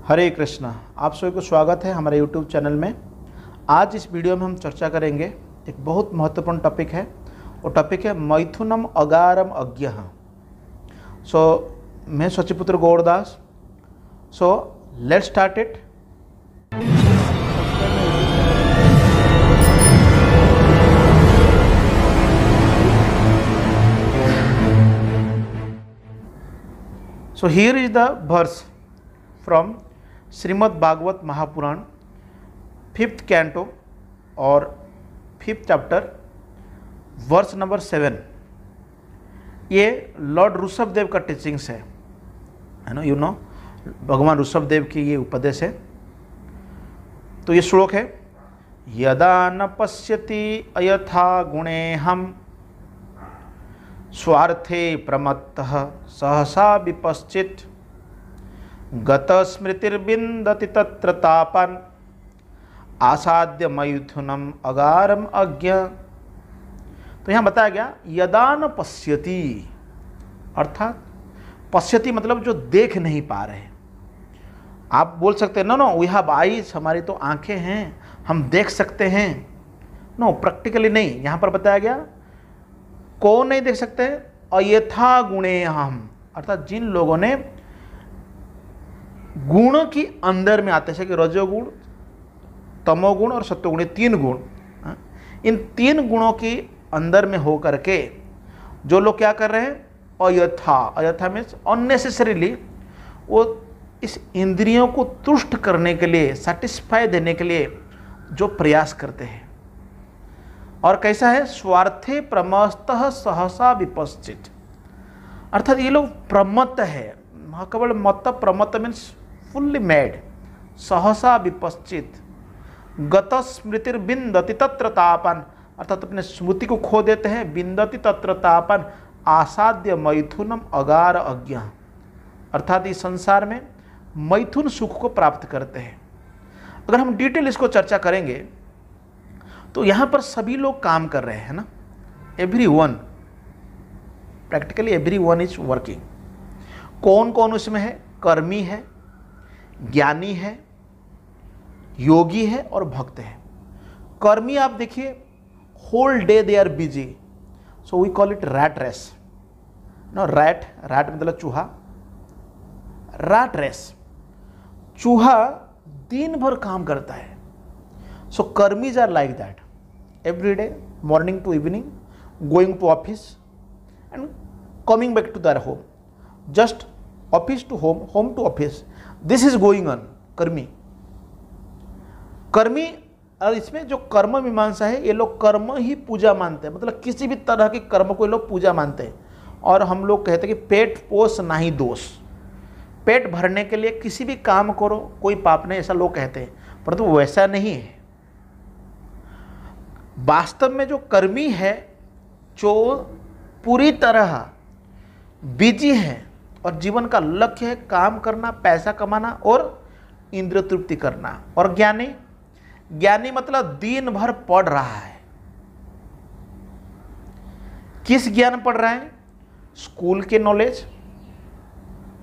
हरे कृष्णा। आप सभी को स्वागत है हमारे YouTube चैनल में। आज इस वीडियो में हम चर्चा करेंगे एक बहुत महत्वपूर्ण टॉपिक है। वो टॉपिक है मैथुनम अगारम अज्ञः। मैं Shachiputra Gaurdas. Let's start it. Here is the verse from Shrimad Bhagavat Mahapurana 5th canto और 5th चैप्टर वर्स नंबर 7। ये लॉर्ड ऋषभ देव का टीचिंग्स है ना। भगवान ऋषभ देव की ये उपदेश है। तो ये श्लोक है, यदा न पश्यति अयथा गुणे हम स्वार्थे प्रमत्तः सहसा विपश्चित् गत स्मृतिर्बिंदति तत्र तापन आसाद्य मैथुनम अगारम अज्ञ। तो यहाँ बताया गया यदा न पश्यति, अर्थात पश्यति मतलब जो देख नहीं पा रहे। आप बोल सकते हैं नो वी हैव आईज, हमारी तो आंखें हैं, हम देख सकते हैं। नो, प्रैक्टिकली नहीं। यहाँ पर बताया गया कौन नहीं देख सकते, अयथा गुणे हम, अर्थात जिन लोगों ने गुणों की अंदर में आते हैं कि रजोगुण, तमोगुण और सत्वगुण, तीन गुण, इन तीन गुणों की अंदर में हो करके जो लोग क्या कर रहे हैं, अयथा मीन्स अननेसेसरीली वो इस इंद्रियों को तुष्ट करने के लिए, सेटिस्फाई देने के लिए जो प्रयास करते हैं। और कैसा है, स्वार्थे प्रमस्तः सहसा विपश्चित्, अर्थात ये लोग प्रमत्त है। केवल मत, प्रमत्त मीन्स फुल्ली मैड। सहसा विपश्चित् गत स्मृतिर्बिंदति तत्र तापन, अर्थात अपने स्मृति को खो देते हैं। बिंदति तत्र तापन आसाद्य मैथुनम अगार अज्ञ, अर्थात इस संसार में मैथुन सुख को प्राप्त करते हैं। अगर हम डिटेल इसको चर्चा करेंगे तो यहाँ पर सभी लोग काम कर रहे हैं ना, everyone, practically everyone is working. कौन कौन उसमें है, कर्मी है, ज्ञानी है, योगी है और भक्त है। कर्मी आप देखिए, whole day they are busy, so we call it rat race. No, rat मतलब चूहा, रैट रेस, चूहा दिन भर काम करता है। So karmis are like that, every day morning to evening going to office and coming back to their home, just office to home, home to office, this is going on. कर्मी और इसमें जो कर्म मीमांसा है, ये लोग कर्म ही पूजा मानते हैं, मतलब किसी भी तरह के कर्म को ये लोग पूजा मानते हैं। और हम लोग कहते हैं कि पेट पोष नहीं दोष, पेट भरने के लिए किसी भी काम करो कोई पाप नहीं, ऐसा लोग कहते हैं, परंतु वैसा नहीं है। वास्तव में जो कर्मी है, जो पूरी तरह बिजी है और जीवन का लक्ष्य है काम करना, पैसा कमाना और इंद्रिय तृप्ति करना। और ज्ञानी मतलब दिन भर पढ़ रहा है। किस ज्ञान पढ़ रहा है, स्कूल के नॉलेज,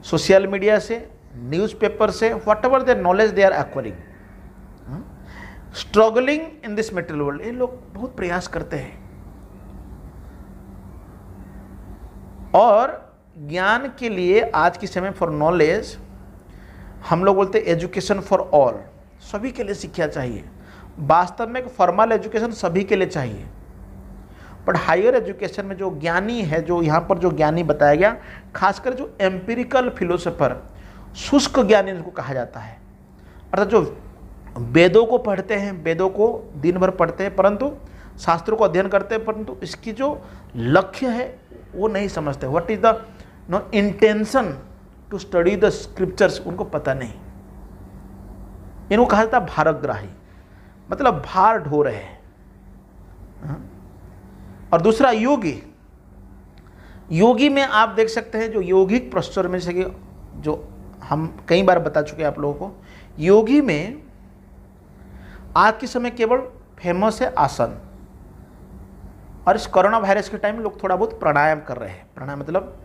सोशल मीडिया से, न्यूज़पेपर से, whatever the knowledge they are acquiring, struggling in this material world. ये लोग बहुत प्रयास करते हैं। और ज्ञान के लिए आज के समय फॉर नॉलेज हम लोग बोलते हैं एजुकेशन फॉर ऑल, सभी के लिए शिक्षा चाहिए। वास्तव में फॉर्मल एजुकेशन सभी के लिए चाहिए, बट हायर एजुकेशन में जो ज्ञानी है, जो यहाँ पर जो ज्ञानी बताया गया, खासकर जो एम्पिरिकल फिलोसोफर, शुष्क ज्ञानी इनको कहा जाता है, अर्थात जो वेदों को पढ़ते हैं, वेदों को दिन भर पढ़ते हैं, परंतु शास्त्रों को अध्ययन करते हैं, परंतु इसकी जो लक्ष्य है वो नहीं समझते। What is the intention to study the scriptures, उनको पता नहीं। इनको कहा जाता है भारग्राही, मतलब भार ढो रहे हैं। और दूसरा योगी में आप देख सकते हैं, जो यौगिक प्रश्चर में से जो हम कई बार बता चुके हैं आप लोगों को, योगी में आज के समय केवल फेमस है आसन। और इस कोरोना वायरस के टाइम लोग थोड़ा बहुत प्राणायाम कर रहे हैं। प्राणायाम मतलब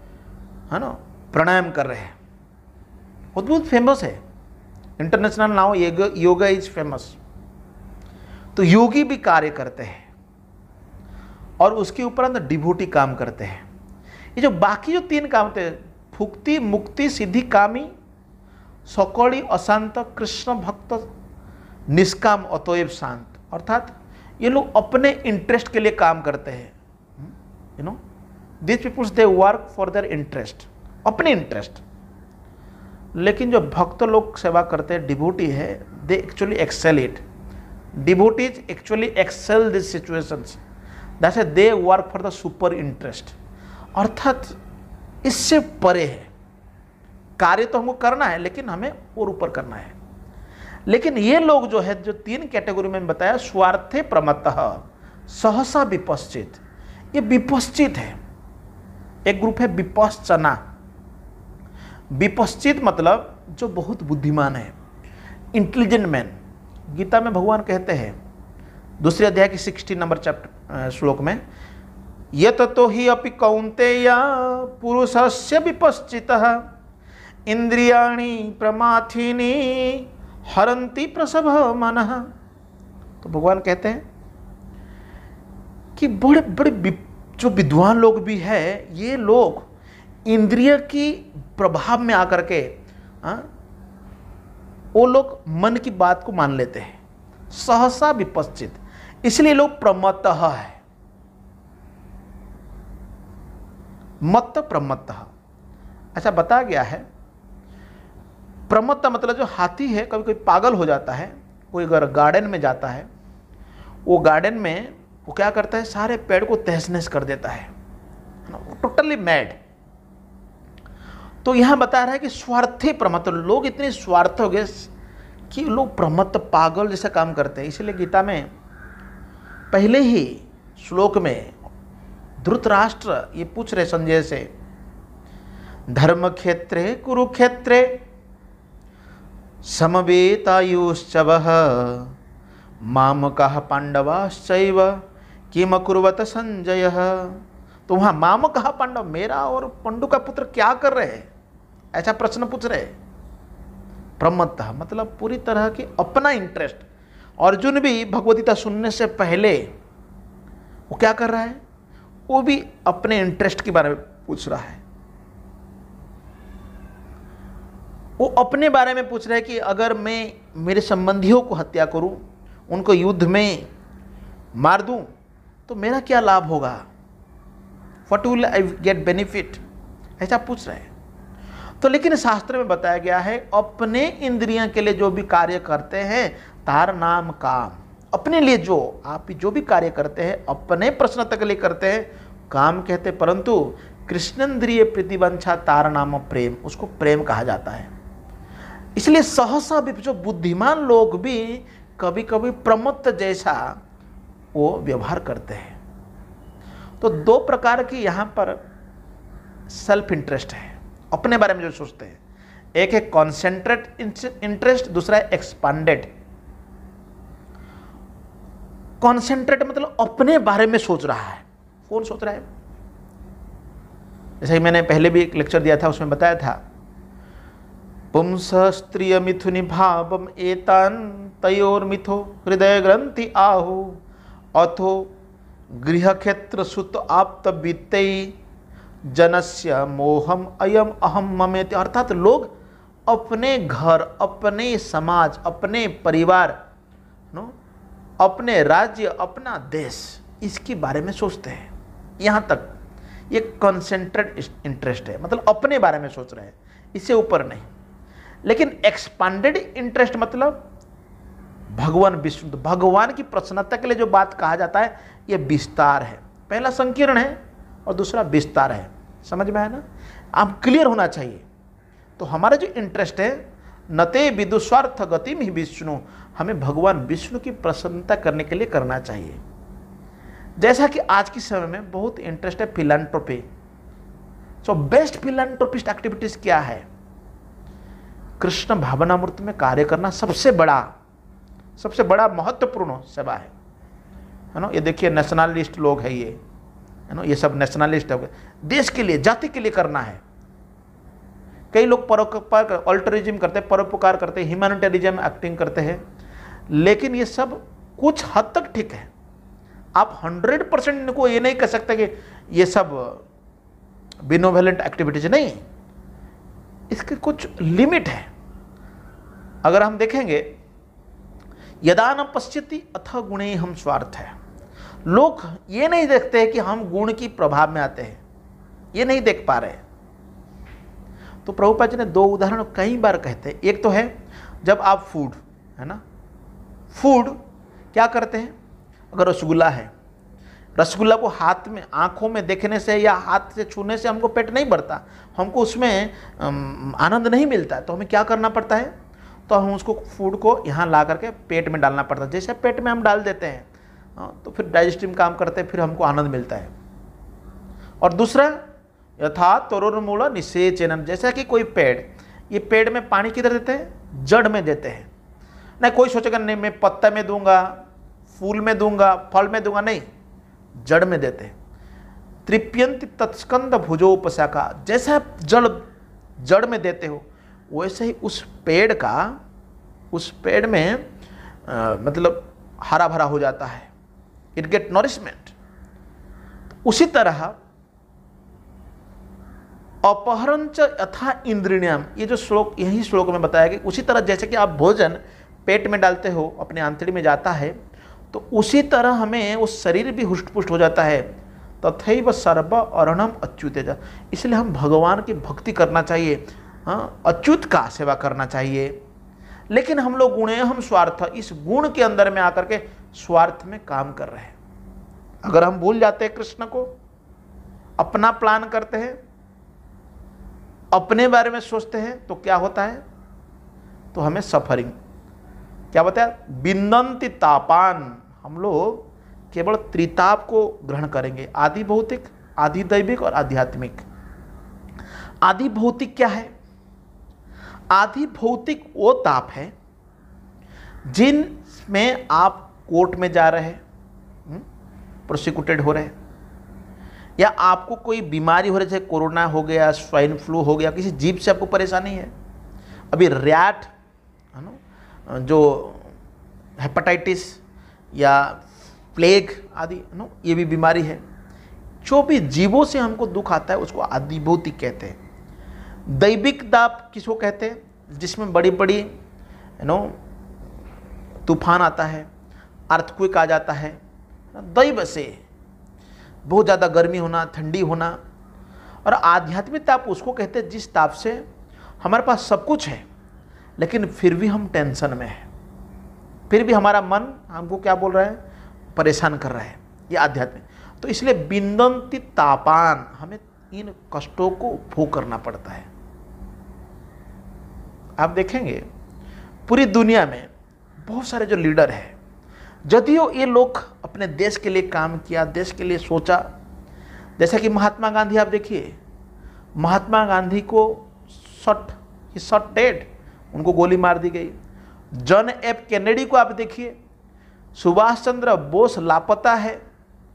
है ना, प्राणायाम कर रहे हैं, बहुत फेमस है international now yoga is famous. तो योगी भी कार्य करते हैं और उसके उपरांत डिवोटी काम करते हैं। ये जो बाकी जो 3 काम थे, भुक्ति, मुक्ति, सिद्धि, कामी, सकौड़ी, अशांत, कृष्ण भक्त, निष्काम, अतएव शांत, अर्थात ये लोग अपने इंटरेस्ट के लिए काम करते हैं। You know this peoples they work for their interest, अपने इंटरेस्ट। लेकिन जो भक्त लोग सेवा करते हैं, डिवोटी है, they actually excel it. Devotees actually excel this situations, that's why they work for the super interest. अर्थात इससे परे है, कार्य तो हमको करना है लेकिन हमें और ऊपर करना है। लेकिन ये लोग जो है, जो 3 कैटेगरी में बताया, स्वार्थे प्रमत्तः, सहसा विपश्चित, ये विपश्चित है। एक ग्रुप है विपश्चना। विपश्चित मतलब जो बहुत बुद्धिमान है, इंटेलिजेंट मैन। गीता में भगवान कहते हैं 2 अध्याय की 16 नंबर चैप्टर श्लोक में, यत तो ही अपि कौन्तेय पुरुषस्य विपश्चितः इंद्रियाणि प्रमाथिनी हरन्ति प्रसभ मनः। तो भगवान कहते हैं कि बड़े बड़े जो विद्वान लोग भी है, ये लोग इंद्रिय की प्रभाव में आकर के वो लोग मन की बात को मान लेते हैं। सहसा विपश्चित, इसलिए लोग प्रमत्तः है। मत्त प्रमत्तः, अच्छा बता गया है। प्रमत्त मतलब जो हाथी है, कभी कोई पागल हो जाता है, कोई अगर गार्डन में जाता है, वो गार्डन में वो क्या करता है, सारे पेड़ को तहस नहस कर देता है, टोटली मैड। तो यहां बता रहा है कि स्वार्थी प्रमत्त, लोग इतने स्वार्थ हो गए कि लोग प्रमत्त, पागल जैसा काम करते हैं। इसलिए गीता में पहले ही श्लोक में धृतराष्ट्र ये पूछ रहे संजय से, धर्म क्षेत्रे कुरुक्षेत्रे समवेतायुश्चवः मामकः पांडवाश्चैव किम अकुर्वत संजय। तो वहाँ मामकः पांडव, मेरा और पंडु का पुत्र क्या कर रहे हैं, ऐसा प्रश्न पूछ रहे। प्रमत्तः मतलब पूरी तरह की अपना इंटरेस्ट। अर्जुन भी भगवद्गीता सुनने से पहले वो क्या कर रहा है, वो भी अपने इंटरेस्ट के बारे में पूछ रहा है। वो अपने बारे में पूछ रहा है कि अगर मैं मेरे संबंधियों को हत्या करूं, उनको युद्ध में मार दूं, तो मेरा क्या लाभ होगा, what will I get benefit, ऐसा पूछ रहे हैं। तो लेकिन शास्त्र में बताया गया है, अपने इंद्रियों के लिए जो भी कार्य करते हैं, तार नाम काम। अपने लिए जो आप जो भी कार्य करते हैं, अपने प्रसन्नता के लिए करते हैं, काम कहते, परंतु कृष्णेन्द्रिय प्रतिवंछा तार नाम प्रेम, उसको प्रेम कहा जाता है। इसलिए सहसा भी जो बुद्धिमान लोग भी कभी कभी प्रमत्त जैसा वो व्यवहार करते हैं। तो 2 प्रकार की यहाँ पर सेल्फ इंटरेस्ट है, अपने बारे में जो सोचते हैं। एक है कॉन्सेंट्रेट इंटरेस्ट, दूसरा है एक्सपांडेड। कॉन्सेंट्रेट मतलब अपने बारे में सोच रहा है। कौन सोच रहा है? जैसे मैंने पहले भी एक लेक्चर दिया था, उसमें बताया था, पुंस स्त्रिय मिथुनि भावम एतान तयोर्मिथो हृदय ग्रंथि आहु अथो गृह क्षेत्र सुत आप्त वित्तई जनस्य मोहम अयम अहम ममेति। अर्थात लोग अपने घर, अपने समाज, अपने परिवार, अपने राज्य, अपना देश, इसके बारे में सोचते हैं। यहाँ तक ये कॉन्सेंट्रेट इंटरेस्ट है, मतलब अपने बारे में सोच रहे हैं, इससे ऊपर नहीं। लेकिन एक्सपांडेड इंटरेस्ट मतलब भगवान विष्णु, भगवान की प्रसन्नता के लिए जो बात कहा जाता है, ये विस्तार है। पहला संकीर्ण है और दूसरा विस्तार है। समझ में आया ना? आप क्लियर होना चाहिए। तो हमारा जो इंटरेस्ट है, नते विदुस्वार्थ गतिम ही विष्णु, हमें भगवान विष्णु की प्रसन्नता करने के लिए करना चाहिए। जैसा कि आज के समय में बहुत इंटरेस्ट है philanthropy. So best philanthropist activities क्या है? कृष्ण भावनामूर्ति में कार्य करना सबसे बड़ा महत्वपूर्ण सेवा है ना। ये देखिए नेशनलिस्ट लोग है, ये है ना, ये सब नेशनलिस्ट हो गए। देश के लिए, जाति के लिए करना है, कई लोग परोपकार, अल्टरिज्म करते हैं, परोपकार करते हैं, ह्यूमैनिटेरिज्म एक्टिंग करते हैं, लेकिन ये सब कुछ हद तक ठीक है। आप 100% इनको ये नहीं कह सकते कि ये सब बिनोवेलेंट एक्टिविटीज नहीं, इसके कुछ लिमिट है। अगर हम देखेंगे, यदा न पश्यति अथ गुणे हम स्वार्थ है, लोग ये नहीं देखते हैं कि हम गुण की प्रभाव में आते हैं, ये नहीं देख पा रहे। तो प्रभुपाद जी ने 2 उदाहरण कई बार कहते हैं। एक तो है जब आप फूड है ना, फूड क्या करते हैं, अगर रसगुल्ला है, रसगुल्ला को हाथ में, आंखों में देखने से या हाथ से छूने से हमको पेट नहीं भरता, हमको उसमें आनंद नहीं मिलता है, तो हमें क्या करना पड़ता है, तो हम उसको फूड को यहाँ ला करके पेट में डालना पड़ता है। जैसे पेट में हम डाल देते हैं तो फिर डाइजेस्टिव काम करते हैं, फिर हमको आनंद मिलता है। और दूसरा, यथा तरुर्मूल निषेचनम, जैसा कि कोई पेड़, ये पेड़ में पानी किधर देते हैं, जड़ में देते हैं। नहीं कोई सोचेगा नहीं मैं पत्ता में दूंगा, फूल में दूंगा, फल में दूंगा, नहीं, जड़ में देते हैं। तृप्यंत तत्स्कंद भुजोपशाखा, जैसा जड़ में देते हो वैसे ही उस पेड़ में मतलब हरा भरा हो जाता है, इट गेट नरिशमेंट। उसी तरह अपहरंच यथा इंद्रियम, ये जो श्लोक, यही श्लोक में बताया कि उसी तरह जैसे कि आप भोजन पेट में डालते हो, अपने आंतड़ी में जाता है, तो उसी तरह हमें वो शरीर भी हुष्ट-पुष्ट हो जाता है। तथैव सर्व अरणम अच्युतेज, इसलिए हम भगवान की भक्ति करना चाहिए, हाँ, अच्युत का सेवा करना चाहिए। लेकिन हम लोग गुणे हम स्वार्थ, इस गुण के अंदर में आकर के स्वार्थ में काम कर रहे हैं। अगर हम भूल जाते हैं कृष्ण को, अपना प्लान करते हैं, अपने बारे में सोचते हैं, तो क्या होता है, तो हमें सफरिंग, क्या बताया, बिंदंति तापान, हम लोग केवल त्रिताप को ग्रहण करेंगे, आदि भौतिक, आदि दैविक और आध्यात्मिक। आदि भौतिक क्या है, आदि भौतिक वो ताप है जिनमें आप कोर्ट में जा रहे हैं, प्रोसिक्यूटेड हो रहे हैं, या आपको कोई बीमारी हो रही है, कोरोना हो गया, स्वाइन फ्लू हो गया, किसी जीव से आपको परेशानी है, अभी रैट है ना, जो हेपेटाइटिस या प्लेग आदि नो, ये भी बीमारी है। जो भी जीवों से हमको दुख आता है उसको आदि भौतिक कहते हैं। दैविक दाप किसको कहते हैं, जिसमें बड़ी बड़ी तूफान आता है, अर्थक्वेक आ जाता है, दैव से बहुत ज़्यादा गर्मी होना, ठंडी होना। और आध्यात्मिक ताप उसको कहते हैं जिस ताप से हमारे पास सब कुछ है लेकिन फिर भी हम टेंशन में हैं, फिर भी हमारा मन हमको क्या बोल रहा है, परेशान कर रहा है, ये आध्यात्मिक। तो इसलिए बिंदंति तापान, हमें इन कष्टों को भोग करना पड़ता है। आप देखेंगे पूरी दुनिया में बहुत सारे जो लीडर हैं, यदियो ये लोग अपने देश के लिए काम किया, देश के लिए सोचा, जैसा कि महात्मा गांधी, आप देखिए महात्मा गांधी को शॉट डेड, उनको गोली मार दी गई। जॉन एफ कैनेडी को आप देखिए, सुभाष चंद्र बोस लापता है,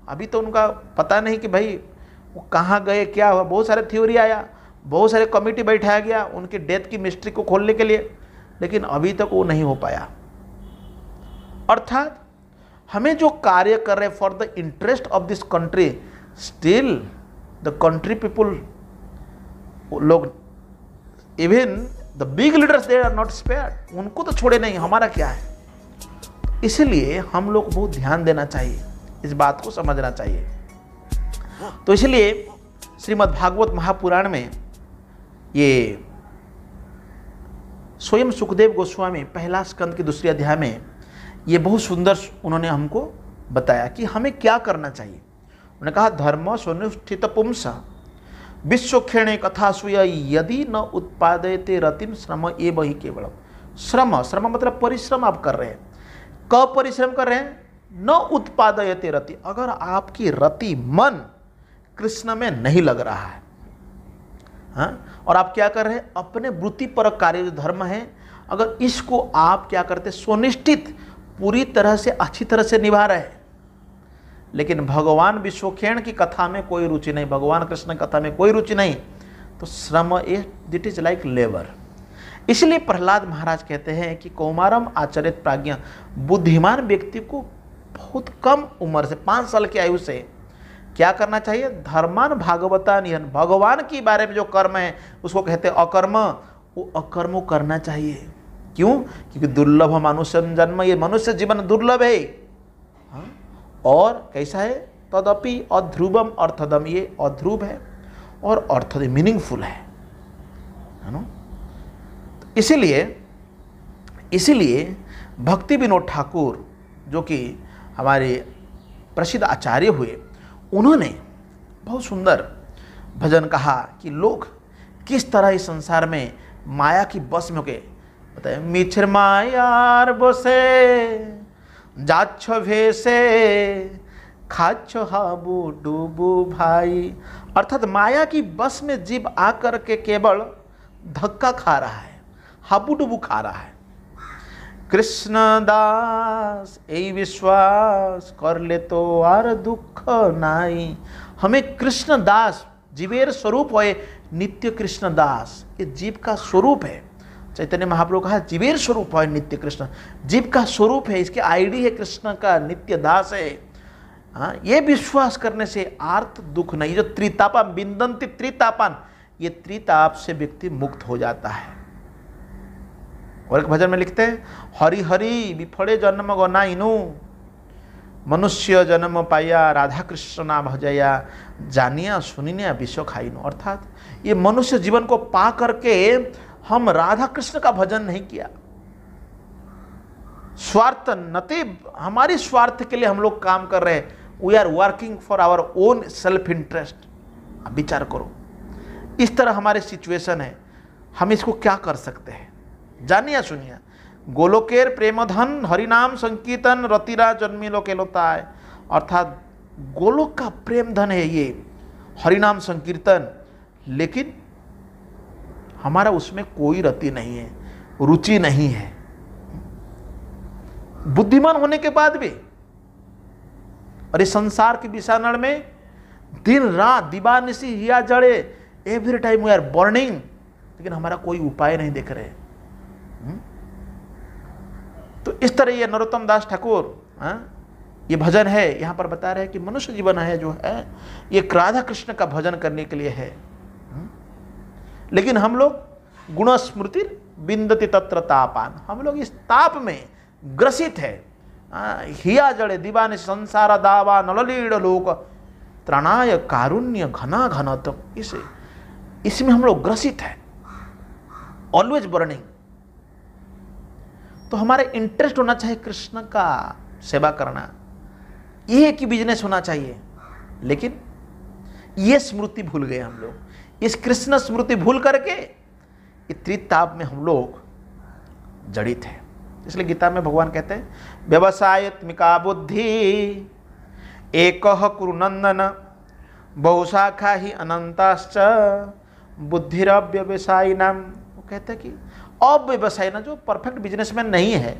अभी तो उनका पता नहीं कि भाई वो कहाँ गए, क्या हुआ। बहुत सारे थ्योरी आया, बहुत सारे कमेटी बैठाया गया उनकी डेथ की मिस्ट्री को खोलने के लिए, लेकिन अभी तक वो नहीं हो पाया। अर्थात हमें जो कार्य कर रहे for the interest of this country, still the country people, लोग, even the big leaders, they are not spared, उनको तो छोड़े नहीं, हमारा क्या है। इसलिए हम लोग बहुत ध्यान देना चाहिए, इस बात को समझना चाहिए। तो इसलिए श्रीमद् भागवत महापुराण में ये स्वयं सुखदेव गोस्वामी पहला स्कंद की 2 अध्याय में ये बहुत सुंदर उन्होंने हमको बताया कि हमें क्या करना चाहिए। उन्होंने कहा, धर्म सुनिष्ठित पुंस विश्वक्षेणे कथा सूय यदि न उत्पादयते रतिम श्रम एव ही केवलम। श्रम मतलब परिश्रम आप कर रहे हैं, कब परिश्रम कर रहे हैं, न उत्पादयते रति, अगर आपकी रति मन कृष्ण में नहीं लग रहा है, हाँ, और आप क्या कर रहे हैं, अपने वृत्तिपरक कार्य जो धर्म है, अगर इसको आप क्या करते, सुनिश्चित पूरी तरह से अच्छी तरह से निभा रहे हैं, लेकिन भगवान विश्वक्षेण की कथा में कोई रुचि नहीं, भगवान कृष्ण की कथा में कोई रुचि नहीं, तो श्रम इट इज लाइक लेबर। इसलिए प्रहलाद महाराज कहते हैं कि कौमारम आचरित प्राज्ञा, बुद्धिमान व्यक्ति को बहुत कम उम्र से 5 साल की आयु से क्या करना चाहिए, धर्मान भागवता नियन, भगवान के बारे में जो कर्म है उसको कहते हैं अकर्म, वो अकर्म करना चाहिए। क्यों? क्योंकि दुर्लभ मनुष्य जन्म, ये मनुष्य जीवन दुर्लभ है। हाँ? और कैसा है, तदपि अध्रुवम अर्थदम, ये अध्रुव है और अर्थ मीनिंगफुल है ना। इसीलिए भक्ति विनोद ठाकुर जो कि हमारे प्रसिद्ध आचार्य हुए, उन्होंने बहुत सुंदर भजन कहा कि लोग किस तरह इस संसार में माया की बस में होके, बताए मिछर मायार बसे जाच्छ भेसे खाच्छ हाबू डूबू भाई, अर्थात माया की बस में जीव आकर के केवल धक्का खा रहा है, हाबू डूबू खा रहा है। कृष्ण दास यही विश्वास कर ले तो आर दुख नाई, हमें कृष्ण दास जीवेर स्वरूप होए नित्य कृष्ण दास, ये जीव का स्वरूप है। चैतन्य महाप्रभु कहा जीवेर स्वरूप है नित्य कृष्ण, जीव का स्वरूप है, इसके आईडी है कृष्ण का नित्य दास है। हाँ, ये विश्वास करने से आर्त दुख नहीं, जो त्रितापन बिंदंती त्रितापन, ये त्रिताप से व्यक्ति मुक्त हो जाता है। और एक भजन में लिखते हैं, हरि हरि विफड़े जन्म गनाइनु, मनुष्य जन्म पाया राधा कृष्ण नाम भजया, जानिया सुनिया विश्व खाइनु, अर्थात ये मनुष्य जीवन को पा करके हम राधा कृष्ण का भजन नहीं किया, स्वार्थ नते, हमारी स्वार्थ के लिए हम लोग काम कर रहे हैं, we are working for our own self interest. अब विचार करो, इस तरह हमारे सिचुएशन है, हम इसको क्या कर सकते हैं, जानिया सुनिया। गोलोकेर प्रेमधन हरिनाम संकीर्तन रतिरा जन्मिलो केलोताय, अर्थात गोलोक का प्रेम धन है ये हरिनाम संकीर्तन, लेकिन हमारा उसमें कोई रति नहीं है, रुचि नहीं है। बुद्धिमान होने के बाद भी, और इस संसार के विषानल में दिन रात दिवानिशी हिया जड़े, every time we are burning, लेकिन हमारा कोई उपाय नहीं देख रहे। तो इस तरह ये नरोत्तम दास ठाकुर ये भजन है, यहाँ पर बता रहे हैं कि मनुष्य जीवन है जो है ये राधा कृष्ण का भजन करने के लिए है। लेकिन हम लोग गुण स्मृति बिंदति तत्र तापान, हम लोग इस ताप में ग्रसित है। हिया जड़े दीवाने संसार दावा नललीड़ लोक त्रणाय कारुण्य घना घनत, इसमें हम लोग ग्रसित है, ऑलवेज बर्निंग। तो हमारे इंटरेस्ट होना चाहिए कृष्ण का सेवा करना, ये कि बिजनेस होना चाहिए। लेकिन ये स्मृति भूल गए हम लोग, इस कृष्ण स्मृति भूल करके ये त्रिताप में हम लोग जड़ित हैं। इसलिए गीता में भगवान कहते हैं व्यवसायत्मिका बुद्धि एकः कुरु नंदन बहुशाखा ही अनंताश्च बुद्धिरव्यवसायी नाम। वो कहते हैं कि अव्यवसायी ना, जो परफेक्ट बिजनेसमैन नहीं है,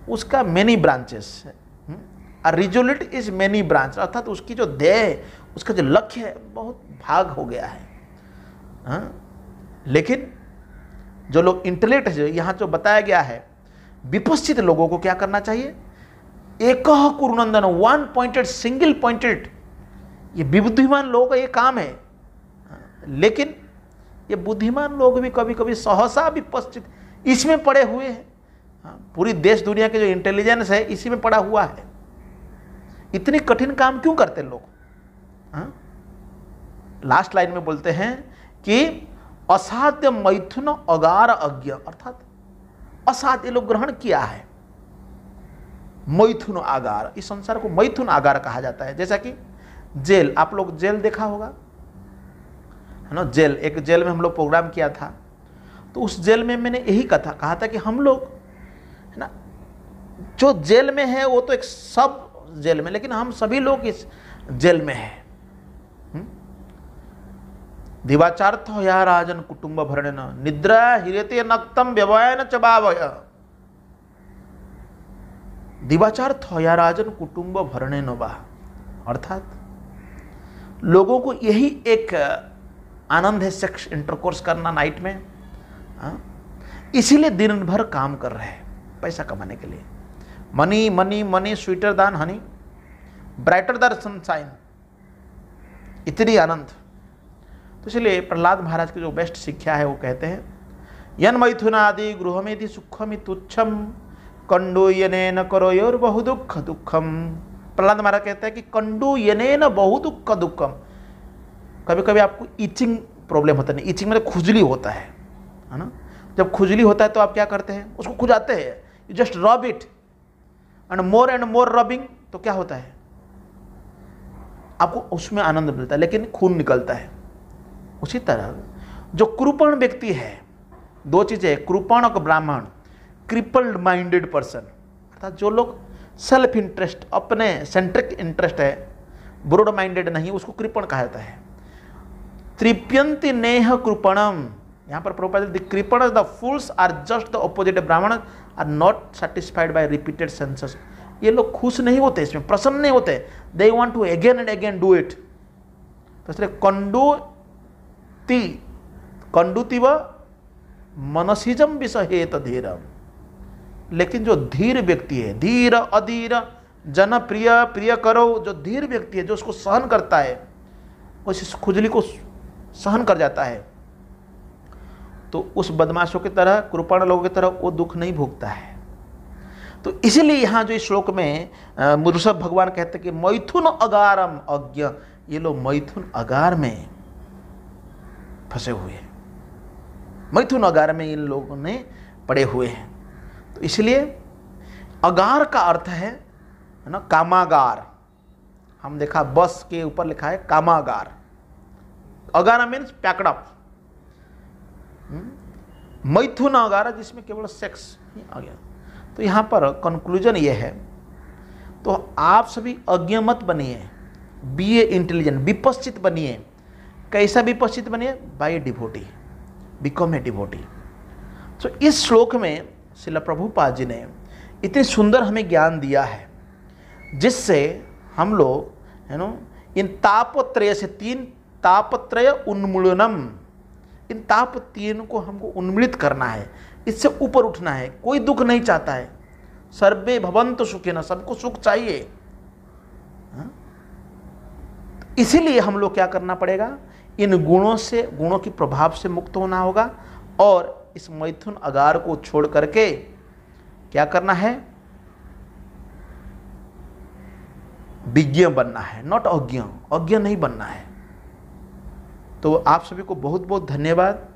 उसका मेनी ब्रांचेस है, रिजोल्यूट इज मेनी ब्रांच, अर्थात उसकी जो ध्येय है, उसका जो लक्ष्य है, बहुत भाग हो गया है। लेकिन जो लोग इंटेलेक्ट है, यहाँ जो बताया गया है, विपश्चित लोगों को क्या करना चाहिए, एक कुरुनंदन, वन पॉइंटेड, सिंगल पॉइंटेड, ये बुद्धिमान लोगों का ये काम है। लेकिन ये बुद्धिमान लोग भी कभी कभी सहसा विपश्चित इसमें पड़े हुए हैं। पूरी देश दुनिया के जो इंटेलिजेंस है इसी में पड़ा हुआ है। इतनी कठिन काम क्यों करते लोग? लास्ट लाइन में बोलते हैं कि असाध्य मैथुन अगार अज्ञ, अर्थात असाध्य लोग ग्रहण किया है। मैथुन आगार, इस संसार को मैथुन आगार कहा जाता है। जैसा कि जेल, आप लोग जेल देखा होगा, है ना। जेल, एक जेल में हम लोग प्रोग्राम किया था, तो उस जेल में मैंने यही कहा था कि हम लोग, है ना, जो जेल में है वो तो एक सब जेल में, लेकिन हम सभी लोग इस जेल में हैं। दिवाचार्थ या राजन कुटुंब भरण निद्रा हिरेते नक्तम व्यवयन च भावय, दिवाचार्थ या राजन कुटुंब भरणे न बा, अर्थात लोगों को यही एक आनंद है सेक्स इंटरकोर्स करना नाइट में, इसीलिए दिन भर काम कर रहे हैं पैसा कमाने के लिए। मनी मनी मनी स्वीटर दान हनी, ब्राइटर द सनशाइन, इतनी आनंद। तो इसलिए प्रहलाद महाराज की जो बेस्ट शिक्षा है वो कहते हैं, यन मैथुनादि गृहमेधि सुखमि तुच्छम कंडू यनेन करोयोर बहु दुख दुखम। प्रहलाद महाराज कहते हैं कि कंडू यनेन बहु दुख दुखम। कभी कभी आपको ईचिंग प्रॉब्लम होता है, ईचिंग मतलब खुजली होता है ना। जब खुजली होता है तो आप क्या करते हैं, उसको खुजाते हैं, you just rub it and more rubbing, तो क्या होता है, आपको उसमें आनंद मिलता है लेकिन खून निकलता है। उसी तरह जो कृपण व्यक्ति है, दो चीजें, कृपण और ब्राह्मण, क्रिपल्ड माइंडेड पर्सन, अर्थात जो लोग सेल्फ इंटरेस्ट, अपने सेंट्रिक इंटरेस्ट है, ब्रॉड माइंडेड नहीं, उसको कृपण कहा जाता है। त्रिप्यंति नेह कृपणम, यहाँ पर प्रभुपाद द कृपण the fools are just the opposite, Brahman are not satisfied by repeated senses. ये लोग खुश नहीं होते, इसमें प्रसन्न नहीं होते, they want to again and again do it. तो इसलिए कंडुति व मनसिजम विषहेत धीरम। लेकिन जो धीर व्यक्ति है, धीर अधीर जन प्रिय प्रिय करो, जो धीर व्यक्ति है, जो उसको सहन करता है, उस खुजली को सहन कर जाता है, तो उस बदमाशों की तरह, कृपण लोगों की तरह वो दुख नहीं भोगता है। तो इसीलिए यहाँ जो इस श्लोक में ऋषभ भगवान कहते हैं कि मैथुन अगारम अज्ञ, ये लोग मैथुन अगार में फंसे हुए हैं, मैथुन अगार में इन लोगों ने पड़े हुए हैं। तो इसलिए अगार का अर्थ है ना कामागार। हम देखा बस के ऊपर लिखा है कामागार, अगार मीन्स पैक्ड अप, मैथुन अगार जिसमें केवल सेक्स ही आ गया। तो यहाँ पर कंक्लूजन ये है, तो आप सभी अज्ञ मत बनिए, बी ए इंटेलिजेंट, विपश्चित बनिए। कैसा विपश्चित बनिए, by a devotee, become a devotee. तो इस श्लोक में श्रील प्रभुपाद जी ने इतनी सुंदर हमें ज्ञान दिया है, जिससे हम लोग है ना इन तापत्रय से, तीन तापत्रय उन्मूलनम, इन ताप तीन को हमको उन्मूलित करना है, इससे ऊपर उठना है। कोई दुख नहीं चाहता है, सर्वे भवन्तु सुखिनः, सबको सुख चाहिए। इसीलिए हम लोग क्या करना पड़ेगा, इन गुणों से, गुणों के प्रभाव से मुक्त होना होगा, और इस मैथुन अगार को छोड़ करके क्या करना है, विज्ञ बनना है, नॉट अज्ञ, अज्ञ नहीं बनना है। तो आप सभी को बहुत बहुत धन्यवाद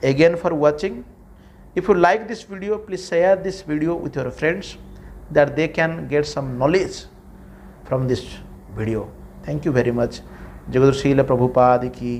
again for watching. If you like this video, please share this video with your friends that they can get some knowledge from this video. Thank you very much. जगत श्रील प्रभुपाद की